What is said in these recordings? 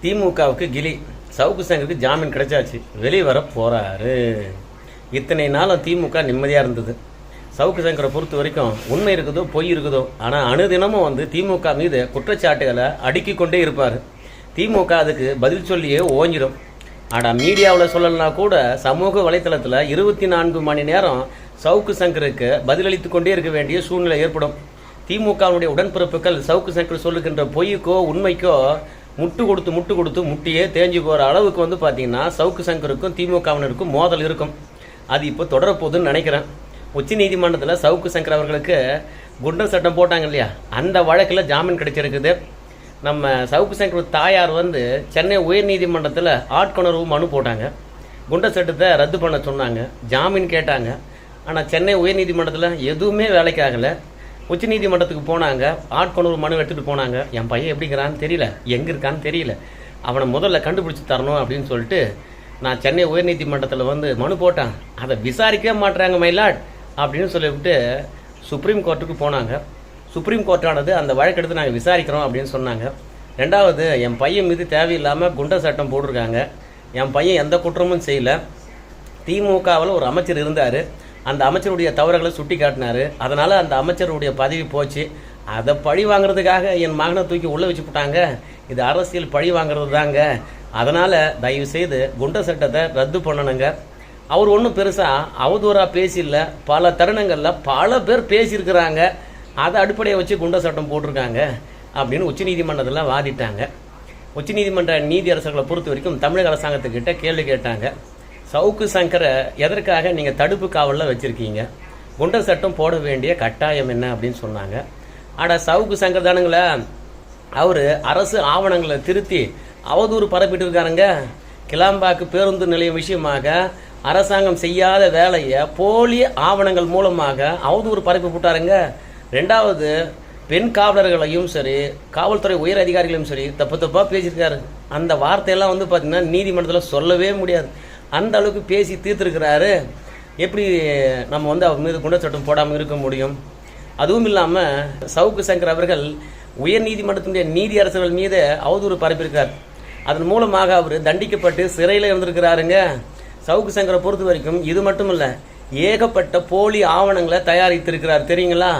திமுகவுக்கு கிளி. சவுக்கு சங்கருக்கு ஜாமீன் கிடைச்சாச்சு, வெளியே வர போறாரு. இத்தனை நாளும் திமுக நிம்மதியாக இருந்தது. சவுக்கு சங்கரை பொறுத்த வரைக்கும் உண்மை இருக்குதோ பொய் இருக்குதோ, ஆனால் அனுதினமும் திமுக மீது குற்றச்சாட்டுகளை அடுக்கி கொண்டே இருப்பார். திமுக அதுக்கு பதில் சொல்லியே ஓஞ்சிடும். ஆனால் மீடியாவில் சொல்லலைன்னா கூட சமூக வலைத்தளத்தில் 24 மணி நேரம் சவுக்கு சங்கருக்கு பதிலளித்து கொண்டே இருக்க வேண்டிய சூழ்நிலை ஏற்படும். திமுகவுடைய உடன்பிறப்புகள் சவுக்கு சங்கர் சொல்லுகின்ற பொய்க்கோ உண்மைக்கோ முட்டு கொடுத்து முட்டியே தேஞ்சு போகிற அளவுக்கு பார்த்தீங்கன்னா சவுக்கு சங்கருக்கும் திமுகவினருக்கும் மோதல் இருக்கும். அது இப்போ தொடரப்போகுதுன்னு நினைக்கிறேன். உச்ச நீதிமன்றத்தில் சவுக்கு சங்கர் அவர்களுக்கு குண்டர் சட்டம் போட்டாங்க இல்லையா, அந்த வழக்கில் ஜாமீன் கிடைச்சிருக்குது. நம்ம சவுக்கு சங்கர் தாயார் சென்னை உயர்நீதிமன்றத்தில் ஆட்கொணர்வு மனு போட்டாங்க. குண்டர் சட்டத்தை ரத்து பண்ண சொன்னாங்க, ஜாமீன் கேட்டாங்க. ஆனால் சென்னை உயர்நீதிமன்றத்தில் எதுவுமே வேலைக்கு ஆகலை. உச்ச நீதிமன்றத்துக்கு போனாங்க, ஆட்கொணர்வு மனு எடுத்துகிட்டு போனாங்க. என் பையன் எப்படிங்கிறான்னு தெரியல, எங்கே இருக்கான்னு தெரியல, அவனை முதல்ல கண்டுபிடிச்சி தரணும் அப்படின்னு சொல்லிட்டு நான் சென்னை உயர்நீதிமன்றத்தில் மனு போட்டேன். அதை விசாரிக்கவே மாட்டுறாங்க மயிலாட் அப்படின்னு சொல்லிவிட்டு சுப்ரீம் கோர்ட்டுக்கு போனாங்க. சுப்ரீம் கோர்ட்டானது அந்த வழக்கெடுத்து நாங்கள் விசாரிக்கிறோம் அப்படின்னு சொன்னாங்க. ரெண்டாவது, என் பையன் மீது தேவையில்லாமல் குண்டர் சட்டம் போட்டிருக்காங்க. என் பையன் எந்த குற்றமும் செய்யலை. திமுகவில் ஒரு அமைச்சர் இருந்தார், அந்த அமைச்சருடைய தவறுகளை சுட்டி காட்டினார். அதனால் அந்த அமைச்சருடைய பதவி போச்சு. அதை பழி வாங்குறதுக்காக என் மகனை தூக்கி உள்ளே வச்சு போட்டாங்க. இது அரசியல் பழி வாங்குறது தாங்க. அதனால் தயவு செய்து குண்டர் சட்டத்தை ரத்து பண்ணணுங்க. அவர் ஒன்றும் பெருசாக அவதூறாக பேசியில்ல, பல தருணங்களில் பல பேர் பேசியிருக்கிறாங்க. அதை அடிப்படையை வச்சு குண்டர் சட்டம் போட்டிருக்காங்க அப்படின்னு உச்சநீதிமன்றத்தில் வாதிட்டாங்க. உச்சநீதிமன்ற நீதியரசர்களை பொறுத்த வரைக்கும் தமிழக அரசாங்கத்துக்கிட்ட கேள்வி கேட்டாங்க. சவுக்கு சங்கரை எதற்காக நீங்கள் தடுப்பு காவலில் வச்சுருக்கீங்க, குண்டர் சட்டம் போட வேண்டிய கட்டாயம் என்ன அப்படின்னு சொன்னாங்க. ஆனால் சவுக்கு சங்கர் தானுங்களே, அவர் அரசு ஆவணங்களை திருத்தி அவதூறு பரப்பிட்டு இருக்காருங்க. கிளாம்பாக்கு பேருந்து நிலையம் விஷயமாக அரசாங்கம் செய்யாத வேலையை போலி ஆவணங்கள் மூலமாக அவதூறு பரப்பி போட்டாருங்க. ரெண்டாவது, பெண் காவலர்களையும் சரி காவல்துறை உயர் அதிகாரிகளையும் சரி தப்பாக பேசியிருக்காரு. அந்த வார்த்தையெல்லாம் பார்த்தீங்கன்னா நீதிமன்றத்தில் சொல்லவே முடியாது, அந்த அளவுக்கு பேசி தீர்த்துருக்கிறாரு. எப்படி நம்ம அவர் மீது குண்டர் சட்டம் போடாமல் இருக்க முடியும்? அதுவும் இல்லாமல் சவுக்கு சங்கர் அவர்கள் உயர் நீதிமன்றத்தினுடைய நீதியரசர்கள் மீது அவதூறு பரப்பியிருக்கார். அதன் மூலமாக அவர் தண்டிக்கப்பட்டு சிறையில் இருந்திருக்கிறாருங்க. சவுக்கு சங்கரை பொறுத்த வரைக்கும் இது மட்டும் இல்லை, ஏகப்பட்ட போலி ஆவணங்களை தயாரித்திருக்கிறார் தெரியுங்களா.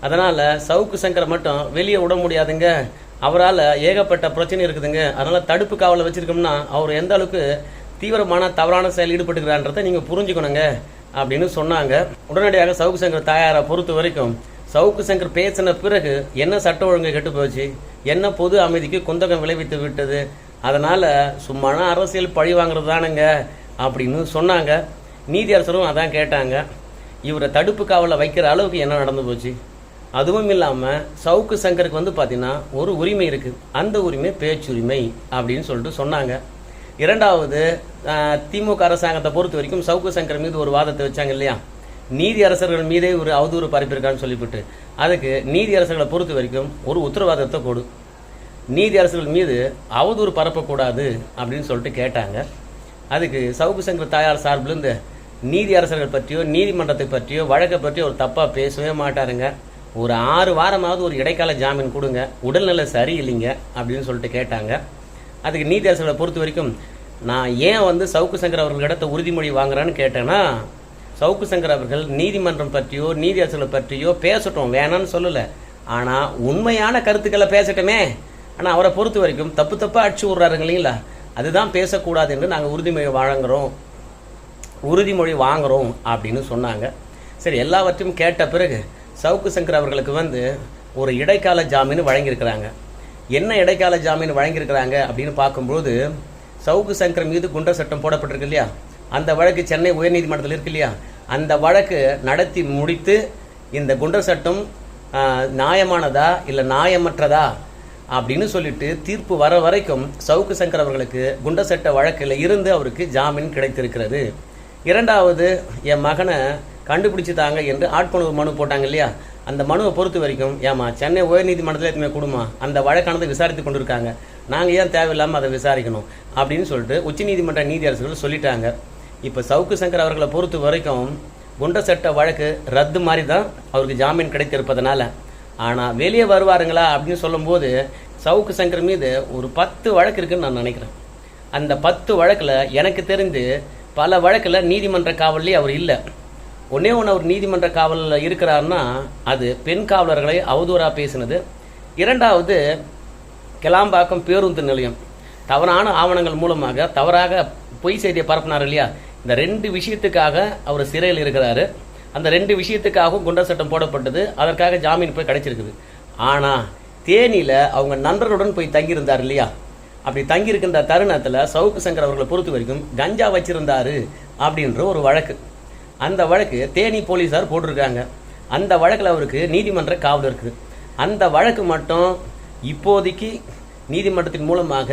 அதனால் சவுக்கு சங்கரை மட்டும் வெளியே விட முடியாதுங்க. அவரால் ஏகப்பட்ட பிரச்சனை இருக்குதுங்க. அதனால் தடுப்பு காவலை வச்சுருக்கோம்னா அவர் எந்த அளவுக்கு தீவிரமான தவறான செயல் ஈடுபட்டுக்கிறான்றதை நீங்கள் புரிஞ்சுக்கணுங்க அப்படின்னு சொன்னாங்க. உடனடியாக சவுக்கு சங்கர் தாயாரை பொறுத்த வரைக்கும் சவுக்கு சங்கர் பேசின பிறகு என்ன சட்ட ஒழுங்கு கெட்டு போச்சு, என்ன பொது அமைதிக்கு குந்தகம் விளைவித்து விட்டது, அதனால் சும்மான அரசியல் பழி வாங்குறது தானுங்க அப்படின்னு சொன்னாங்க. நீதியரசரும் அதான் கேட்டாங்க, இவரை தடுப்பு காவலில் வைக்கிற அளவுக்கு என்ன நடந்து போச்சு? அதுவும் இல்லாமல் சவுக்கு சங்கருக்கு பார்த்தீங்கன்னா ஒரு உரிமை இருக்குது, அந்த உரிமை பேச்சுரிமை அப்படின்னு சொல்லிட்டு சொன்னாங்க. இரண்டாவது, திமுக அரசாங்கத்தை பொறுத்த வரைக்கும் சவுக்கு சங்கர் மீது ஒரு வாதத்தை வச்சாங்க இல்லையா, நீதியரசர்கள் மீதே ஒரு அவதூறு பரப்பியிருக்கான்னு சொல்லிவிட்டு, அதுக்கு நீதியரசர்களை பொறுத்த வரைக்கும் ஒரு உத்தரவாதத்தை கொடு, நீதியரசர்கள் மீது அவதூறு பரப்பக்கூடாது அப்படின்னு சொல்லிட்டு கேட்டாங்க. அதுக்கு சவுக்கு சங்கர் தாயார் சார்பிலிருந்து நீதியரசர்கள் பற்றியோ நீதிமன்றத்தை பற்றியோ வழக்கை பற்றியோ ஒரு தப்பாக பேசவே மாட்டாருங்க. ஒரு 6 வாரமாவது ஒரு இடைக்கால ஜாமீன் கொடுங்க, உடல்நிலை சரியில்லைங்க அப்படின்னு சொல்லிட்டு கேட்டாங்க. அதுக்கு நீதியரசர்களை பொறுத்த வரைக்கும் நான் ஏன் சவுக்கு சங்கர் அவர்களிடத்த உறுதிமொழி வாங்குறான்னு கேட்டேன்னா, சவுக்கு சங்கர் அவர்கள் நீதிமன்றம் பற்றியோ நீதியரசர்களை பற்றியோ பேசட்டும், வேணான்னு சொல்லலை, ஆனால் உண்மையான கருத்துக்களை பேசட்டுமே. ஆனால் அவரை பொறுத்த வரைக்கும் தப்பாக அடிச்சு விட்றாருங்க இல்லைங்களா, அதுதான் பேசக்கூடாது என்று நாங்கள் உறுதிமொழி வாங்குகிறோம் அப்படின்னு சொன்னாங்க. சரி, எல்லாவற்றையும் கேட்ட பிறகு சவுக்கு சங்கர் அவர்களுக்கு ஒரு இடைக்கால ஜாமீன் வழங்கியிருக்கிறாங்க. என்ன இடைக்கால ஜாமீன் வழங்கியிருக்கிறாங்க அப்படின்னு பார்க்கும்போது, சவுக்கு சங்கர் மீது குண்டர் சட்டம் போடப்பட்டிருக்கு இல்லையா, அந்த வழக்கு சென்னை உயர்நீதிமன்றத்தில் இருக்கு இல்லையா, அந்த வழக்கு நடத்தி முடித்து இந்த குண்டர் சட்டம் நியாயமானதா இல்லை நியாயமற்றதா அப்படின்னு சொல்லிட்டு தீர்ப்பு வர வரைக்கும் சவுக்கு சங்கர் அவர்களுக்கு குண்டர் சட்ட வழக்கில் இருந்து அவருக்கு ஜாமீன் கிடைத்திருக்கிறது. இரண்டாவது, என் மகனை கண்டுபிடிச்சி தாங்க என்று ஆட்கொணர்வு மனு போட்டாங்க இல்லையா, அந்த மனுவை பொறுத்த வரைக்கும் ஏமா சென்னை உயர்நீதிமன்றத்தில் எதுவுமே கொடுமா, அந்த வழக்கானது விசாரித்து கொண்டு இருக்காங்க, நாங்கள் ஏன் தேவையில்லாமல் அதை விசாரிக்கணும் அப்படின்னு சொல்லிட்டு உச்சநீதிமன்ற நீதியரசர்கள் சொல்லிட்டாங்க. இப்போ சவுக்கு சங்கர் அவர்களை பொறுத்த வரைக்கும் குண்டர் சட்ட வழக்கு ரத்து மாதிரி தான் அவருக்கு ஜாமீன் கிடைத்திருப்பதனால. ஆனால் வெளியே வருவாருங்களா அப்படின்னு சொல்லும்போது சவுக்கு சங்கர் மீது ஒரு 10 வழக்கு இருக்குன்னு நான் நினைக்கிறேன். அந்த 10 வழக்கில் எனக்கு தெரிந்து பல வழக்கில் நீதிமன்ற காவல்லே அவர் இல்லை. ஒன்றே அவர் நீதிமன்ற காவலில் இருக்கிறாருன்னா அது பெண் காவலர்களை அவதூறாக பேசினது. 2வது கிளாம்பாக்கம் பேருந்து நிலையம் தவறான ஆவணங்கள் மூலமாக தவறாக பொய் செய்தியை பரப்பினார் இல்லையா, இந்த 2 விஷயத்துக்காக அவர் சிறையில் இருக்கிறாரு. அந்த 2 விஷயத்துக்காகவும் குண்டர் சட்டம் போடப்பட்டது. அதற்காக ஜாமீன் போய் கிடைச்சிருக்குது. ஆனால் தேனியில் அவங்க நண்பர்களுடன் போய் தங்கியிருந்தார் இல்லையா, அப்படி தங்கியிருக்கின்ற தருணத்தில் சவுக்கு சங்கர் அவர்களை பொறுத்த வரைக்கும் கஞ்சா வச்சிருந்தாரு அப்படின்ற ஒரு வழக்கு. அந்த வழக்கு தேனி போலீஸார் போட்டிருக்காங்க. அந்த வழக்கில் அவருக்கு நீதிமன்ற காவல் இருக்குது. அந்த வழக்கு மட்டும் இப்போதைக்கு நீதிமன்றத்தின் மூலமாக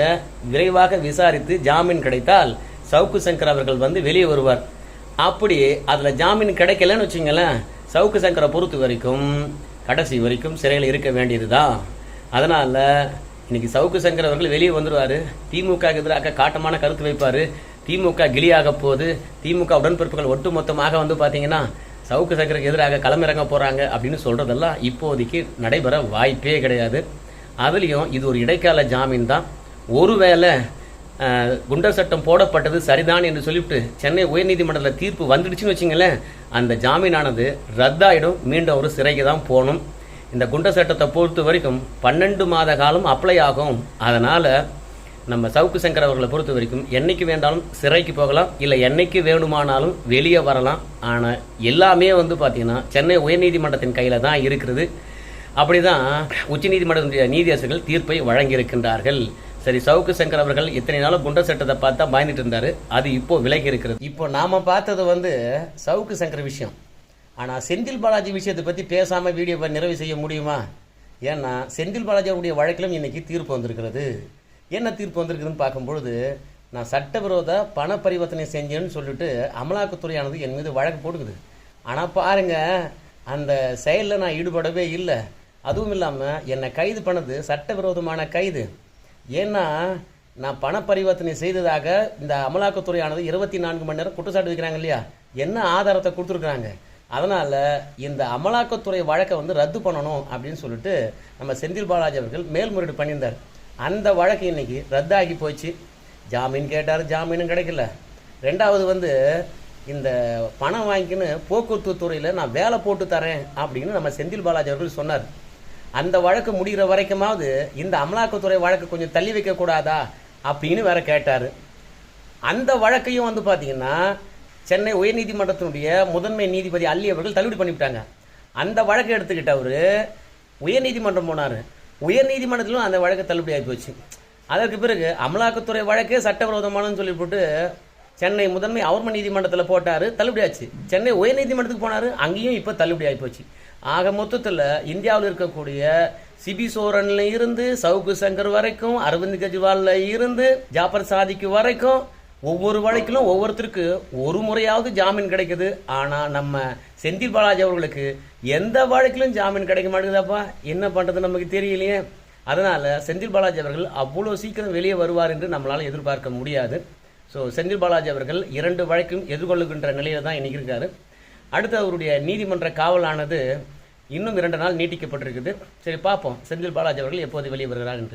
விரைவாக விசாரித்து ஜாமீன் கிடைத்தால் சவுக்கு சங்கர் அவர்கள் வந்து வெளியே வருவார். அப்படி அதில் ஜாமீன் கிடைக்கலன்னு வச்சுங்களேன், சவுக்கு சங்கரை பொறுத்த வரைக்கும் கடைசி வரைக்கும் சிறையில் இருக்க வேண்டியது தான். அதனால் இன்னைக்கு சவுக்கு சங்கர் அவர்கள் வெளியே வந்துடுவார். திமுக எதிராக காட்டமான கருத்து வைப்பார். திமுக கிளியாக போகுது. திமுக உடன்பிறப்புகள் ஒட்டுமொத்தமாக வந்து பார்த்தீங்கன்னா சவுக்கு சங்கருக்கு எதிராக களமிறங்க போகிறாங்க அப்படின்னு சொல்கிறதெல்லாம் இப்போதைக்கு நடைபெற வாய்ப்பே கிடையாது. அதுலேயும் இது ஒரு இடைக்கால ஜாமீன் தான். ஒருவேளை குண்டர் சட்டம் போடப்பட்டது சரிதான் என்று சொல்லிவிட்டு சென்னை உயர்நீதிமன்றத்தில் தீர்ப்பு வந்துடுச்சுன்னு வச்சிங்களேன், அந்த ஜாமீனானது ரத்தாயிடும். மீண்டும் ஒரு சிறைக்கு தான் போகணும். இந்த குண்டர் சட்டத்தை பொறுத்த வரைக்கும் 12 மாத காலம் அப்ளை ஆகும். அதனால் நம்ம சவுக்கு சங்கர் அவர்களை பொறுத்த வரைக்கும் என்னைக்கு வேண்டாலும் சிறைக்கு போகலாம், இல்லை என்னைக்கு வேணுமானாலும் வெளியே வரலாம். ஆனால் எல்லாமே வந்து பார்த்தீங்கன்னா சென்னை உயர்நீதிமன்றத்தின் கையில் தான் இருக்கிறது. அப்படி தான் உச்சநீதிமன்றத்தினுடைய நீதியரசர்கள் தீர்ப்பை வழங்கியிருக்கின்றார்கள். சரி, சவுக்கு சங்கர் அவர்கள் இத்தனை நாளும் குண்டர் சட்டத்தை பார்த்தா பயந்துட்டு இருந்தார். அது இப்போ விலகி இருக்கிறது. இப்போ நாம் பார்த்தது வந்து சவுக்கு சங்கர் விஷயம். ஆனால் செந்தில் பாலாஜி விஷயத்தை பற்றி பேசாமல் வீடியோ நிறைவு செய்ய முடியுமா? ஏன்னா செந்தில் பாலாஜி அவருடைய வழக்கிலும் இன்றைக்கி தீர்ப்பு வந்திருக்கிறது. என்ன தீர்ப்பு வந்திருக்குதுன்னு பார்க்கும்பொழுது, நான் சட்டவிரோத பண பரிவர்த்தனை செஞ்சேன்னு சொல்லிட்டு அமலாக்கத்துறையானது என் மீது வழக்கு போட்டுக்குது. ஆனால் பாருங்கள், அந்த செயலில் நான் ஈடுபடவே இல்லை. அதுவும் இல்லாமல் என்னை கைது பண்ணது சட்டவிரோதமான கைது. ஏன்னா நான் பண பரிவர்த்தனை செய்ததாக இந்த அமலாக்கத்துறையானது 24 மணி நேரம் குற்றச்சாட்டு வைக்கிறாங்க இல்லையா, என்ன ஆதாரத்தை கொடுத்துருக்குறாங்க. அதனால் இந்த அமலாக்கத்துறை வழக்கை வந்து ரத்து பண்ணணும் அப்படின்னு சொல்லிட்டு நம்ம செந்தில் பாலாஜி அவர்கள் மேல்முறையீடு பண்ணியிருந்தார். அந்த வழக்கு இன்னைக்கு ரத்தாகி போச்சு. ஜாமீன் கேட்டார், ஜாமீனும் கிடைக்கல. 2வது வந்து இந்த பணம் வாங்கிக்கின்னு போக்குவரத்து துறையில் நான் வேலை போட்டு தரேன் அப்படின்னு நம்ம செந்தில் பாலாஜி அவர்கள் சொன்னார். அந்த வழக்கு முடிகிற வரைக்குமாவது இந்த அமலாக்கத்துறை வழக்கு கொஞ்சம் தள்ளி வைக்கக்கூடாதா அப்படின்னு வேற கேட்டார். அந்த வழக்கையும் வந்து பார்த்தீங்கன்னா சென்னை உயர்நீதிமன்றத்தினுடைய முதன்மை நீதிபதி அல்லி அவர்கள் தள்ளுபடி பண்ணிவிட்டாங்க. அந்த வழக்கை எடுத்துக்கிட்டு அவர் உயர்நீதிமன்றம் போனார். உயர்நீதிமன்றத்திலும் அந்த வழக்கு தள்ளுபடி ஆகி போச்சு. அதற்கு பிறகு அமலாக்கத்துறை வழக்கே சட்டவிரோதமானு சொல்லி போட்டு சென்னை முதன்மை அவர்ம நீதிமன்றத்தில் போட்டார், தள்ளுபடி ஆச்சு. சென்னை உயர்நீதிமன்றத்துக்கு போனார், அங்கேயும் இப்போ தள்ளுபடி ஆகி போச்சு. ஆக மொத்தத்தில் இந்தியாவில் இருக்கக்கூடிய சிபி சோரன்ல இருந்து சவுக்கு சங்கர் வரைக்கும், அரவிந்த் கெஜ்ரிவால்ல இருந்து ஜாபர் சாதிக்கு வரைக்கும் ஒவ்வொரு வழக்கிலும் ஒவ்வொருத்தருக்கு ஒரு முறையாவது ஜாமீன் கிடைக்குது. ஆனால் நம்ம செந்தில் பாலாஜி அவர்களுக்கு எந்த வழக்கிலும் ஜாமீன் கிடைக்க மாட்டேங்குதாப்பா. என்ன பண்ணுறது நமக்கு தெரியலையே. அதனால் செந்தில் பாலாஜி அவர்கள் அவ்வளோ சீக்கிரம் வெளியே வருவார் என்று நம்மளால் எதிர்பார்க்க முடியாது. ஸோ செந்தில் பாலாஜி அவர்கள் 2 வழக்கும் எதிர்கொள்ளுகின்ற நிலையில் தான் இன்றைக்கி இருக்கார். அடுத்து அவருடைய நீதிமன்ற காவலானது இன்னும் 2 நாள் நீட்டிக்கப்பட்டிருக்குது. சரி, பார்ப்போம் செந்தில் பாலாஜி அவர்கள் எப்போது வெளியே வருகிறார் என்று.